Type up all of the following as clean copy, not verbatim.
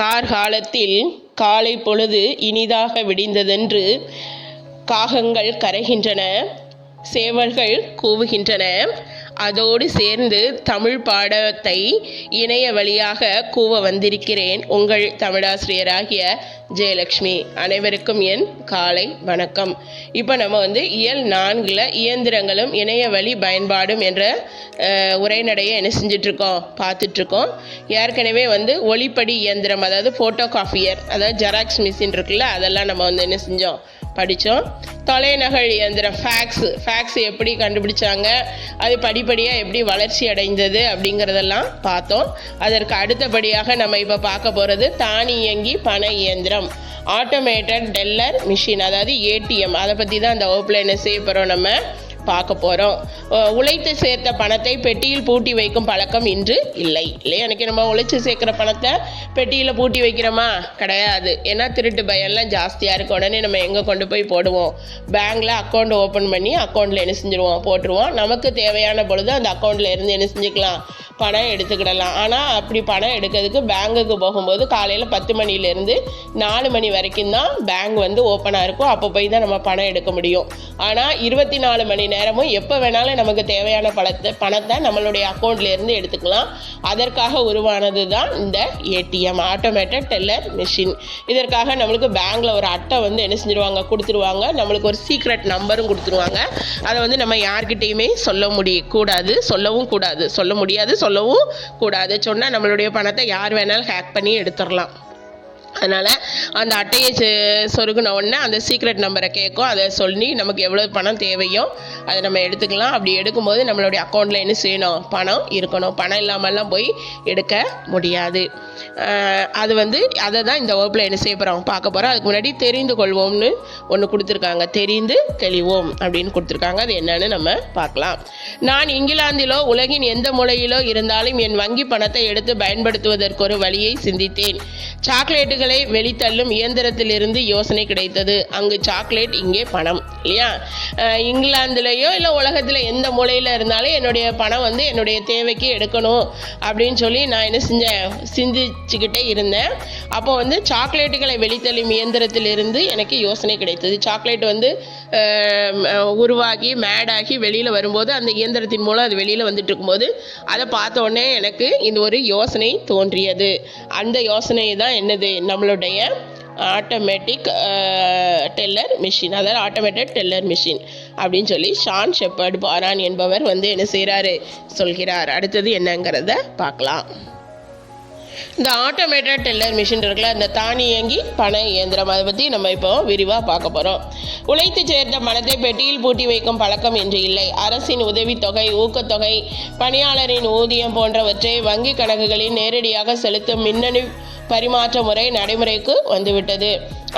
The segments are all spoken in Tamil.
கார்காலத்தில் காலை பொழுது இனிதாக விடிந்ததென்று காகங்கள் கரைகின்றன, சேவல்கள் கூவுகின்றன. அதோடு சேர்ந்து தமிழ் பாடத்தை இணைய வழியாக கூவ வந்திருக்கிறேன். உங்கள் தமிழாசிரியராகிய ஜெயலக்ஷ்மி. அனைவருக்கும் என் காலை வணக்கம். இப்போ நம்ம இயல் 4 இயந்திரங்களும் இணைய வழி பயன்பாடும் என்ற உரைநடையை என்ன செஞ்சிட்ருக்கோம், பார்த்துட்ருக்கோம். ஏற்கனவே ஒளிப்படி இயந்திரம், அதாவது ஃபோட்டோ காப்பியர், அதாவது ஜெராக்ஸ் மிஷின் இருக்குல்ல, அதெல்லாம் நம்ம என்ன செஞ்சோம், படித்தோம். தொலைநகல் இயந்திரம் ஃபேக்ஸ் எப்படி கண்டுபிடிச்சாங்க, அது படிப்படியாக எப்படி வளர்ச்சி அடைந்தது அப்படிங்கிறதெல்லாம் பார்த்தோம். அதற்கு அடுத்தபடியாக நம்ம இப்போ பார்க்க போகிறது தானியங்கி பண இயந்திரம், ஆட்டோமேட்டட் டெல்லர் மிஷின், அதாவது ஏடிஎம். அதை பற்றி தான் அந்த வகுப்பில் என்ன செய்ய போகிறோம், நம்ம பார்க்க போகிறோம். உழைத்து சேர்த்த பணத்தை பெட்டியில் பூட்டி வைக்கும் பழக்கம் இன்று இல்லை. எனக்கு நம்ம உழைச்சி சேர்க்குற பணத்தை பெட்டியில் பூட்டி வைக்கிறோமா? கிடையாது. ஏன்னா திருட்டு பயம்லாம் ஜாஸ்தியாக இருக்கு. உடனே நம்ம எங்கே கொண்டு போய் போடுவோம், பேங்க்கில் அக்கௌண்ட் ஓப்பன் பண்ணி அக்கௌண்ட்டில் என்ன செஞ்சுருவோம், போட்டுருவோம். நமக்கு தேவையான பொழுது அந்த அக்கௌண்ட்டில் இருந்து என்ன செஞ்சுக்கலாம், பணம் எடுத்துக்கிடலாம். ஆனால் அப்படி பணம் எடுக்கிறதுக்கு பேங்குக்கு போகும்போது காலையில் 10 மணிலேருந்து 4 மணி வரைக்கும் தான் பேங்க் ஓப்பனாக இருக்கும். அப்போ போய் தான் நம்ம பணம் எடுக்க முடியும். ஆனால் 24 மணி நேரமும் எப்போ வேணாலும் நமக்கு தேவையான பணத்தை நம்மளுடைய அக்கௌண்ட்லேருந்து எடுத்துக்கலாம். அதற்காக உருவானது தான் இந்த ஏடிஎம், ஆட்டோமேட்டட் டெல்லர் மிஷின். இதற்காக நம்மளுக்கு பேங்க்கில் ஒரு அட்டை என்ன செஞ்சுருவாங்க, கொடுத்துருவாங்க. நம்மளுக்கு ஒரு சீக்ரெட் நம்பரும் கொடுத்துருவாங்க. அதை நம்ம யார்கிட்டையுமே சொல்லவும் முடியாது, சொல்லவும் கூடாது. சொன்னால் நம்மளுடைய பணத்தை யார் வேணாலும் ஹேக் பண்ணி எடுத்துடலாம். அதனால் அந்த அட்டையை சொருகின உடனே அந்த சீக்ரெட் நம்பரை கேட்கும். அதை சொல்லி நமக்கு எவ்வளோ பணம் தேவையோ அதை நம்ம எடுத்துக்கலாம். அப்படி எடுக்கும்போது நம்மளுடைய அக்கௌண்ட்டில் என்ன செய்யணும், பணம் இருக்கணும். பணம் இல்லாமல்லாம் போய் எடுக்க முடியாது. அது அதை தான் இந்த வகுப்பில் என்ன செய்ய போகிறோம், பார்க்க போகிறோம். அதுக்கு முன்னாடி தெரிந்து கொள்வோம்னு ஒன்று கொடுத்துருக்காங்க, தெரிந்து தெளிவோம் அப்படின்னு கொடுத்துருக்காங்க. அது என்னன்னு நம்ம பார்க்கலாம். நான் இங்கிலாந்திலோ உலகின் எந்த மூலையிலோ இருந்தாலும் என் வங்கி பணத்தை எடுத்து பயன்படுத்துவதற்கு ஒரு வழியை சிந்தித்தேன். சாக்லேட்டுகளை வெளித்தள்ளும் இயந்திரத்திலிருந்து யோசனை கிடைத்தது. அங்கு சாக்லேட், இங்கே பணம், இல்லையா? இங்கிலாந்துலேயோ இல்லை உலகத்தில் எந்த மூலையில் இருந்தாலும் என்னுடைய பணம் என்னுடைய தேவைக்கு எடுக்கணும் அப்படின்னு சொல்லி நான் என்ன செஞ்சேன், சிந்திச்சுக்கிட்டே இருந்தேன். அப்போ சாக்லேட்டுகளை வெளித்தள்ளும் இயந்திரத்திலிருந்து எனக்கு யோசனை கிடைத்தது. சாக்லேட் உருவாகி மேடாகி வெளியில் வரும்போது அந்த இயந்திரத்தின் மூலம் அது வெளியில் வந்துட்டு இருக்கும்போது அதை பார்த்த உடனே எனக்கு இந்த ஒரு யோசனை தோன்றியது. அந்த யோசனை தான் என்னது, நம்மளுடைய ஆட்டோமேட்டிக் டெல்லர் மிஷின், அதாவது ஆட்டோமேட்டட் டெல்லர் மிஷின் அப்படின்னு சொல்லி ஷான் ஷெப்பர்ட் பாரான் என்பவர் என்ன செய்கிறாரு, சொல்கிறார். அடுத்தது என்னங்கிறத பார்க்கலாம். இந்த ஆட்டோமேட்டட் டெல்லர் மிஷின் இருக்குல்ல, இந்த தானியங்கி பண இயந்திரம், அதை பற்றி நம்ம இப்போ விரிவாக பார்க்க போகிறோம். உழைத்து சேர்த்த பணத்தை பெட்டியில் பூட்டி வைக்கும் பழக்கம் இன்று இல்லை. அரசின் உதவித்தொகை, ஊக்கத்தொகை, பணியாளரின் ஊதியம் போன்றவற்றை வங்கி கணக்குகளில் நேரடியாக செலுத்தும் மின்னணு பரிமாற்ற முறை நடைமுறைக்கு வந்துவிட்டது.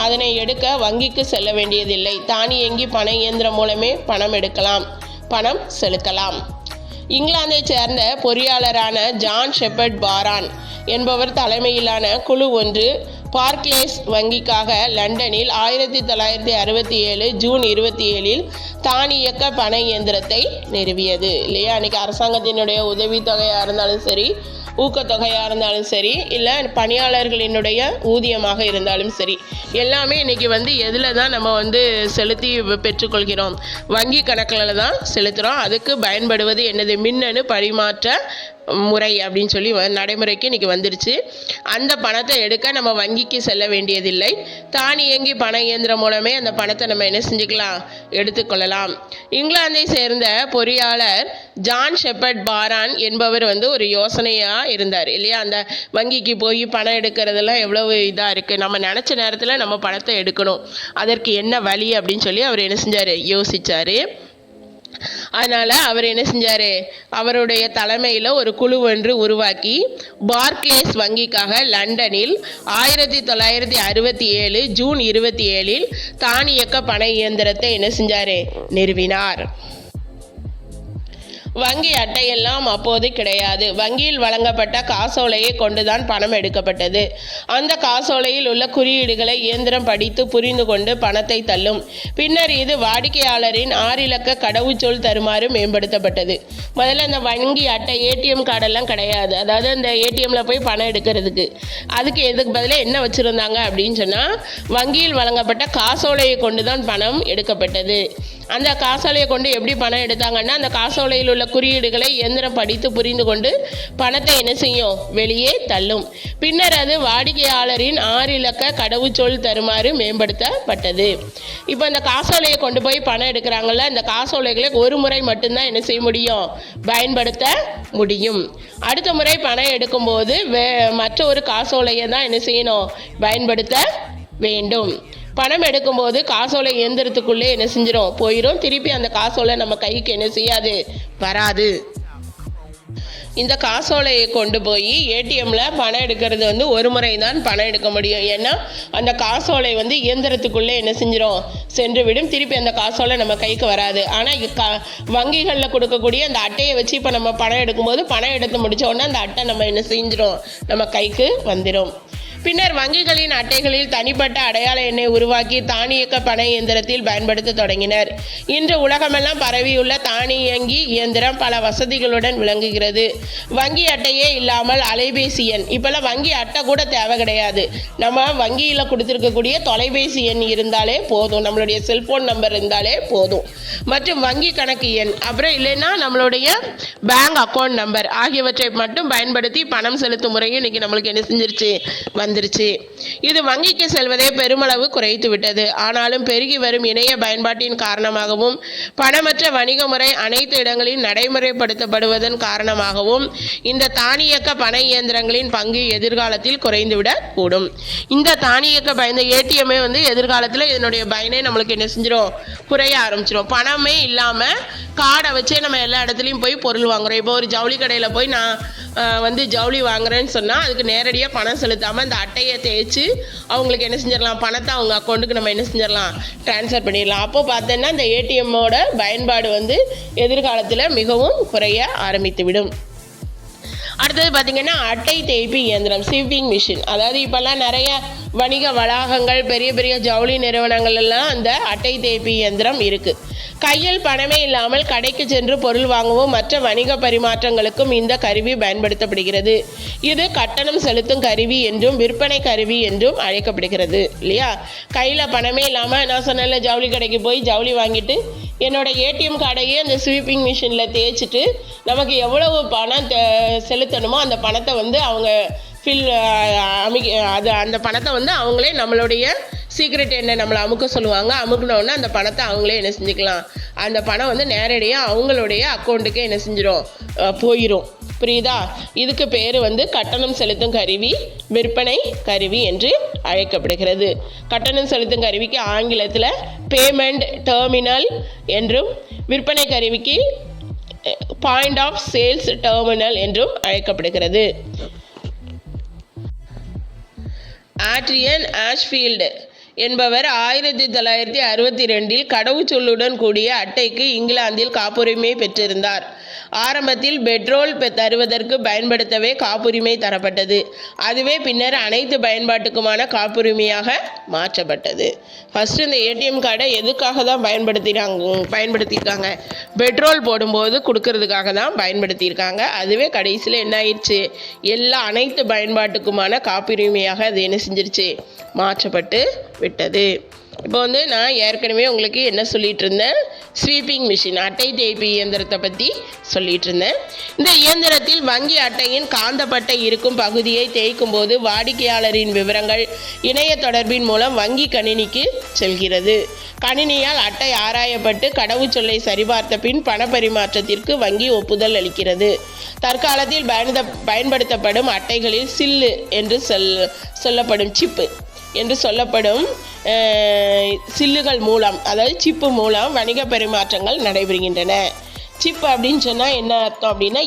அதனை எடுக்க வங்கிக்கு செல்ல வேண்டியதில்லை. தானியங்கி பண இயந்திரம் மூலமே பணம் எடுக்கலாம், பணம் செலுத்தலாம். இங்கிலாந்தை சேர்ந்த பொறியாளரான ஜான் ஷெப்பர்ட் பாரான் என்பவர் தலைமையிலான குழு ஒன்று பார்க்லேஸ் வங்கிக்காக லண்டனில் 1967 ஜூன் 27 தானியக்க பண இயந்திரத்தை நிறுவியது. இல்லையா? அன்றைக்கி அரசாங்கத்தினுடைய உதவித்தொகையாக இருந்தாலும் சரி, ஊக்கத்தொகையாக இருந்தாலும் சரி, இல்லை பணியாளர்களினுடைய ஊதியமாக இருந்தாலும் சரி, எல்லாமே இன்றைக்கி எதில் தான் நம்ம செலுத்தி பெற்றுக்கொள்கிறோம், வங்கி கணக்கில் தான் செலுத்துகிறோம். அதுக்கு பயன்படுவது என்னது, மின்னணு பரிமாற்ற முறை அப்படின்னு சொல்லி நடைமுறைக்கு இன்றைக்கி வந்துருச்சு. அந்த பணத்தை எடுக்க நம்ம வங்கிக்கு செல்ல வேண்டியதில்லை. தானியங்கி பண இயந்திரம் மூலமே அந்த பணத்தை நம்ம என்ன செஞ்சுக்கலாம், எடுத்துக்கொள்ளலாம். இங்கிலாந்தை சேர்ந்த பொறியாளர் ஜான் ஷெப்பர்ட் பாரான் என்பவர் ஒரு யோசனையாக இருந்தார், இல்லையா? அந்த வங்கிக்கு போய் பணம் எடுக்கிறதெல்லாம் எவ்வளவு இதாக இருக்குது, நம்ம நினச்ச நேரத்தில் நம்ம பணத்தை எடுக்கணும், அதற்கு என்ன வழி அப்படின்னு சொல்லி அவர் என்ன செஞ்சார், யோசித்தார். அதனால் அவர் என்ன செஞ்சார், அவருடைய தலைமையில் ஒரு குழு ஒன்று உருவாக்கி பார்க்லேஸ் வங்கிக்காக லண்டனில் 1967 ஜூன் 27 தானியக்க பண இயந்திரத்தை என்ன செஞ்சார், நிறுவினார். வங்கி அட்டையெல்லாம் அப்போது கிடையாது. வங்கியில் வழங்கப்பட்ட காசோலையை கொண்டுதான் பணம் எடுக்கப்பட்டது. அந்த காசோலையில் உள்ள குறியீடுகளை இயந்திரம் படித்து புரிந்து கொண்டு பணத்தை தள்ளும். பின்னர் இது வாடிக்கையாளரின் 6 இலக்க கடவுச்சொல் தருமாறு மேம்படுத்தப்பட்டது. முதல்ல அந்த வங்கி அட்டை ஏடிஎம் கார்டெல்லாம் கிடையாது. அதாவது அந்த ஏடிஎம்ல போய் பணம் எடுக்கிறதுக்கு எதுக்கு பதிலாக என்ன வச்சுருந்தாங்க அப்படின்னு சொன்னால், வங்கியில் வழங்கப்பட்ட காசோலையை கொண்டு தான் பணம் எடுக்கப்பட்டது. அந்த காசோலையை கொண்டு எப்படி பணம் எடுத்தாங்கன்னா, அந்த காசோலையில் உள்ள குறியீடுகளை இயந்திரம் படித்து புரிந்து கொண்டு பணத்தை என்ன செய்யும், வெளியே தள்ளும். பின்னர் அது வாடிக்கையாளரின் 6 இலக்க கடவுச்சொல் தருமாறு மேம்படுத்தப்பட்டது. இப்போ இந்த காசோலையை கொண்டு போய் பணம் எடுக்கிறாங்கல்ல, இந்த காசோலைகளை ஒரு முறை மட்டும்தான் என்ன செய்ய முடியும், பயன்படுத்த முடியும். அடுத்த முறை பணம் எடுக்கும்போது மற்ற ஒரு காசோலையை தான் என்ன செய்யணும், பயன்படுத்த வேண்டும். பணம் எடுக்கும்போது காசோலை இயந்திரத்துக்குள்ளே என்ன செஞ்சிடும், போயிடும். திருப்பி அந்த காசோலை நம்ம கைக்கு என்ன செய்யாது, வராது. இந்த காசோலையை கொண்டு போய் ஏடிஎம்ல பணம் எடுக்கிறது ஒரு முறை தான் பணம் எடுக்க முடியும். ஏன்னா அந்த காசோலை இயந்திரத்துக்குள்ளே என்ன செஞ்சிடும், சென்று விடும். திருப்பி அந்த காசோலை நம்ம கைக்கு வராது. ஆனால் வங்கிகளில் கொடுக்கக்கூடிய அந்த அட்டையை வச்சு இப்போ நம்ம பணம் எடுக்கும்போது பணம் எடுத்து முடிச்ச உடனே அந்த அட்டை நம்ம என்ன செஞ்சிடும், நம்ம கைக்கு வந்துடும். பின்னர் வங்கிகளின் அட்டைகளில் தனிப்பட்ட அடையாள எண்ணை உருவாக்கி தானியக்க பண இயந்திரத்தில் பயன்படுத்த தொடங்கினர். இன்று உலகமெல்லாம் பரவியுள்ள தானியங்கி இயந்திரம் பல வசதிகளுடன் விளங்குகிறது. வங்கி அட்டையே இல்லாமல் அலைபேசி எண், இப்போல்லாம் வங்கி அட்டை கூட தேவை கிடையாது. நம்ம வங்கியில் கொடுத்துருக்கக்கூடிய தொலைபேசி எண் இருந்தாலே போதும், நம்மளுடைய செல்போன் நம்பர் இருந்தாலே போதும். மற்றும் வங்கி கணக்கு எண், அப்புறம் இல்லைன்னா நம்மளுடைய பேங்க் அக்கௌண்ட் நம்பர் ஆகியவற்றை மட்டும் பயன்படுத்தி பணம் செலுத்தும் முறையும் இன்னைக்கு நம்மளுக்கு என்ன செஞ்சிருச்சு, வந்துருச்சு. இது வங்கிக்கு செல்வதை பெருமளவு குறைத்து விட்டது. ஆனாலும் பெருகி வரும் இணைய பயன்பாட்டின் காரணமாகவும் பணமற்ற வணிக முறை அனைத்து இடங்களில் நடைமுறைப்படுத்தப்படுவதன் காரணமாகவும் இந்த தானியக்க பண இயந்திரங்களின் பங்கு எதிர்காலத்தில் குறைந்துவிடக் கூடும். இந்த தானியக்க பயந்த ஏடிஎம்மே எதிர்காலத்தில் இதனுடைய பயனை நம்மளுக்கு என்ன செஞ்சிடும், குறைய ஆரம்பிச்சிடும். பணமே இல்லாமல் கார்டை வச்சே நம்ம எல்லா இடத்துலையும் போய் பொருள் வாங்குறோம். இப்போ ஒரு ஜவுளி கடையில் போய் நான் ஜவுளி வாங்குறேன்னு சொன்னால் அதுக்கு நேரடியாக பணம் செலுத்தாமல் அந்த அட்டையை தேய்ச்சி அவங்களுக்கு என்ன செஞ்சிடலாம், பணத்தை அவங்க அக்கௌண்ட்டுக்கு நம்ம என்ன செஞ்சிடலாம், ட்ரான்ஸ்ஃபர் பண்ணிடலாம். அப்போ பார்த்தோன்னா இந்த ஏடிஎம்மோட பயன்பாடு எதிர்காலத்தில் மிகவும் குறைய ஆரம்பித்துவிடும். அடுத்தது பார்த்திங்கன்னா அட்டை தேய்ப்பு இயந்திரம், ஸ்வீப்பிங் மிஷின். அதாவது இப்போல்லாம் நிறைய வணிக வளாகங்கள், பெரிய பெரிய ஜவுளி நிறுவனங்கள் எல்லாம் அந்த அட்டை தேய்ப்பு இயந்திரம் இருக்குது. கையில் பணமே இல்லாமல் கடைக்கு சென்று பொருள் வாங்கவும் மற்ற வணிக பரிமாற்றங்களுக்கும் இந்த கருவி பயன்படுத்தப்படுகிறது. இது கட்டணம் செலுத்தும் கருவி என்றும் விற்பனை கருவி என்றும் அழைக்கப்படுகிறது இல்லையா. கையில் பணமே இல்லாமல் நான் சொன்ன ஜவுளி கடைக்கு போய் ஜவுளி வாங்கிட்டு என்னோட ஏடிஎம் கார்டையே அந்த ஸ்வீப்பிங் மிஷினில் தேய்ச்சிட்டு நமக்கு எவ்வளவு பணம் செலுத்தணுமோ அந்த பணத்தை அவங்க அந்த பணத்தை அவங்களே நம்மளுடைய சீக்ரெட் என்ன நம்மளை அமுக்க சொல்லுவாங்க. அமுக்கினோடனே அந்த பணத்தை அவங்களே என்ன செஞ்சுக்கலாம், அந்த பணம் நேரடியாக அவங்களுடைய அக்கௌண்ட்டுக்கே என்ன செஞ்சிடும், போயிடும். புரியுதா? இதுக்கு பேர் கட்டணம் செலுத்தும் கருவி, விற்பனை கருவி என்று அழைக்கப்படுகிறது. கட்டணம் செலுத்தும் கருவிக்கு ஆங்கிலத்தில் பேமெண்ட் டெர்மினல் என்றும், விற்பனை கருவிக்கு பாயிண்ட் ஆஃப் சேல்ஸ் டெர்மினல் என்றும் அழைக்கப்படுகிறது. ஆட்ரியன் ஆஷ்ஃபீல்டு என்பவர் 1962 கடவுச்சொல்லுடன் கூடிய அட்டைக்கு இங்கிலாந்தில் காப்புரிமை பெற்றிருந்தார். ஆரம்பத்தில் பெட்ரோல் தருவதற்கு பயன்படுத்தவே காப்புரிமை தரப்பட்டது. அதுவே பின்னர் அனைத்து பயன்பாட்டுக்குமான காப்புரிமையாக மாற்றப்பட்டது. ஃபஸ்ட்டு இந்த ஏடிஎம் கார்டை எதுக்காக தான் பயன்படுத்தியிருக்காங்க, பெட்ரோல் போடும்போது கொடுக்கறதுக்காக தான் பயன்படுத்தியிருக்காங்க. அதுவே கடைசியில் என்ன ஆயிடுச்சு, அனைத்து பயன்பாட்டுக்குமான காப்புரிமையாக அது என்ன செஞ்சிருச்சு, மாற்றப்பட்டு விட்டது. இப்போ நான் ஏற்கனவே உங்களுக்கு என்ன சொல்லிட்டு இருந்தேன், ஸ்வீப்பிங் மிஷின், அட்டை தேய்ப்பு இயந்திரத்தை பற்றி சொல்லிட்டு இருந்தேன். இந்த இயந்திரத்தில் வங்கி அட்டையின் காந்தப்பட்டை இருக்கும் பகுதியை தேய்க்கும் போது வாடிக்கையாளரின் விவரங்கள் இணைய தொடர்பின் மூலம் வங்கி கணினிக்கு செல்கிறது. கணினியால் அட்டை ஆராயப்பட்டு கடவுச்சொல்லை சரிபார்த்த பின் பண பரிமாற்றத்திற்கு வங்கி ஒப்புதல் அளிக்கிறது. தற்காலத்தில் பயன்படுத்தப்படும் அட்டைகளில் சில்லு என்று சொல்லப்படும் சிப்பு என்று சொல்லப்படும் சில்லுகள் மூலம், அதாவது சிப்பு மூலம் வணிக பரிமாற்றங்கள் நடைபெறுகின்றன. சிப் அப்படின்னு சொன்னால் என்ன அர்த்தம் அப்படின்னா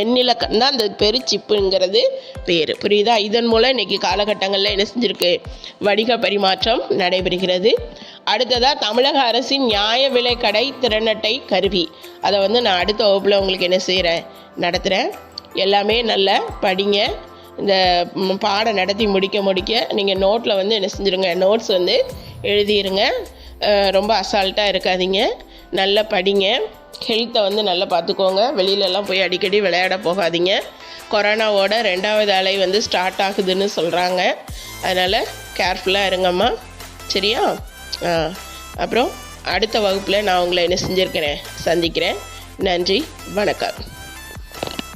எண்ணிலக்கம் தான் அந்த பேர் சிப்புங்கிறது பேர். புரியுதா? இதன் மூலம் இன்றைக்கி காலகட்டங்களில் என்ன செஞ்சுருக்கு, வணிக பரிமாற்றம் நடைபெறுகிறது. அடுத்ததாக தமிழக அரசின் நியாய விலை கடை திறனட்டை கருவி, அதை வந்து நான் அடுத்த வகுப்பில் உங்களுக்கு என்ன செய்கிறேன், நடத்துகிறேன். எல்லாமே நல்லா படிங்க. இந்த பாடம் நடத்தி முடிக்க நீங்கள் நோட்டில் வந்து என்ன செஞ்சுருங்க, நோட்ஸ் வந்து எழுதிடுங்க. ரொம்ப அசால்ட்டாக இருக்காதீங்க, நல்லா படிங்க. ஹெல்த்தை வந்து நல்லா பார்த்துக்கோங்க. வெளியிலலாம் போய் அடிக்கடி விளையாட போகாதீங்க. கொரோனாவோட 2வது அலை வந்து ஸ்டார்ட் ஆகுதுன்னு சொல்கிறாங்க. அதனால் கேர்ஃபுல்லாக இருங்கம்மா, சரியா? அப்புறம் அடுத்த வகுப்பில் நான் உங்களை என்ன செஞ்சுருக்கிறேன், சந்திக்கிறேன். நன்றி, வணக்கம்.